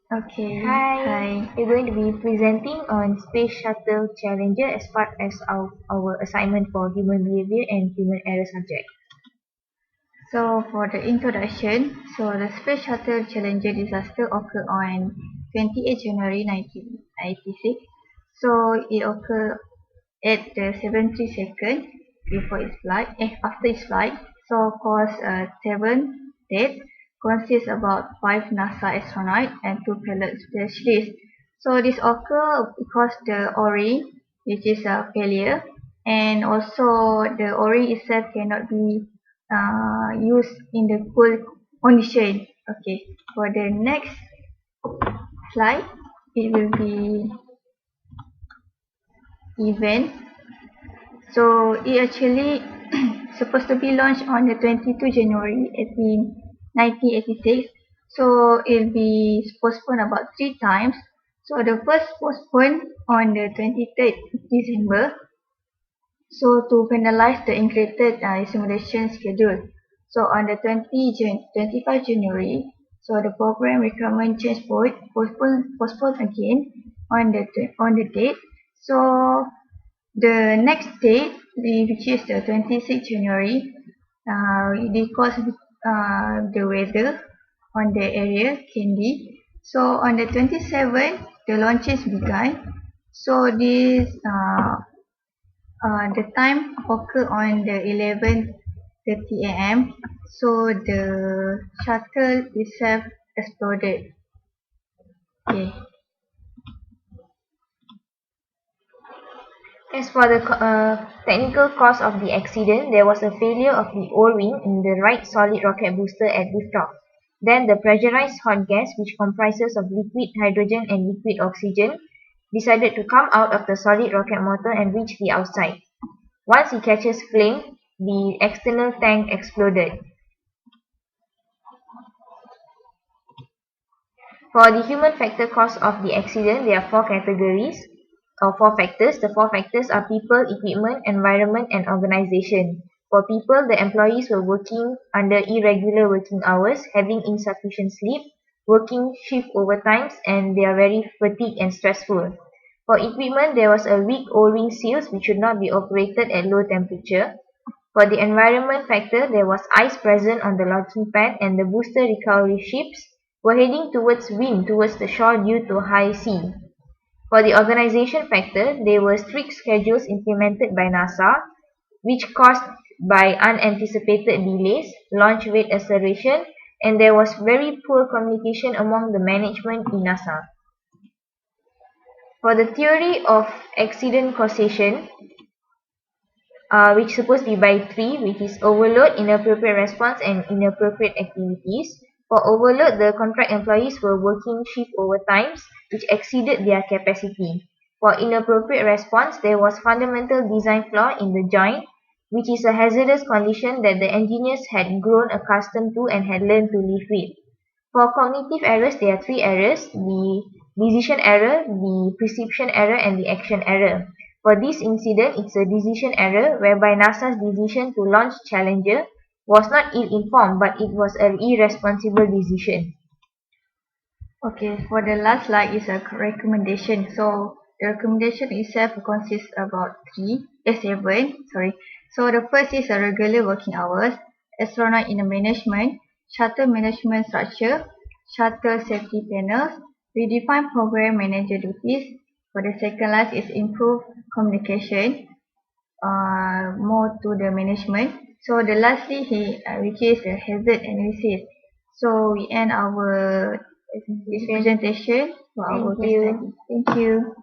Okay, Hi, hi. we're going to be presenting on Space Shuttle Challenger as part as our assignment for human behavior and human error subject. So for the introduction, the Space Shuttle Challenger disaster occurred on 28 January 1996. So it occurred at the 72nd before its flight, after its flight. So caused 7 deaths, consists about 5 NASA astronauts and 2 pilot specialists. So this occurred because the O-ring, which is a failure, and also the O-ring itself cannot be used in the cool condition. Okay, for the next slide, it will be event. So it actually supposed to be launched on the 22 January 1986. So it'll be postponed about 3 times. So the first postponed on the 23rd December. So to finalize the integrated simulation schedule. So on the 25 January, so the program requirement change point postponed again on the date. So the next date, which is the 26th January, because the weather on the area can be. So on the 27th, the launches began. So the time occurred on the 11:30 a.m. So the shuttle itself exploded. Okay. As for the technical cause of the accident, there was a failure of the O-ring in the right solid rocket booster at liftoff. Then the pressurized hot gas, which comprises of liquid hydrogen and liquid oxygen, decided to come out of the solid rocket motor and reach the outside. Once it catches flame, the external tank exploded. For the human factor cause of the accident, there are four categories or four factors. The four factors are people, equipment, environment, and organization. For people, the employees were working under irregular working hours, having insufficient sleep, working shift overtimes, and they are very fatigued and stressful. For equipment, there was a weak O-ring seals which should not be operated at low temperature. For the environment factor, there was ice present on the launching pad and the booster recovery ships were heading towards wind towards the shore due to high sea. For the organization factor, there were strict schedules implemented by NASA, which caused by unanticipated delays, launch rate acceleration, and there was very poor communication among the management in NASA. For the theory of accident causation, which is supposed to be by three, which is overload, inappropriate response, and inappropriate activities. For overload, the contract employees were working shift overtimes, which exceeded their capacity. For inappropriate response, there was fundamental design flaw in the joint, which is a hazardous condition that the engineers had grown accustomed to and had learned to live with. For cognitive errors, there are three errors: the decision error, the perception error, and the action error. For this incident, it's a decision error whereby NASA's decision to launch Challenger was not ill-informed, but it was an irresponsible decision. Okay, for the last slide is a recommendation. So the recommendation itself consists about seven. Sorry. So the first is a regular working hours, astronaut in the management, shuttle management structure, shuttle safety panels, redefine program manager duties. For the second last is improve communication, more to the management. So the lastly which is a hazard analysis. So we end our this presentation for our Thank case you. study. Thank you.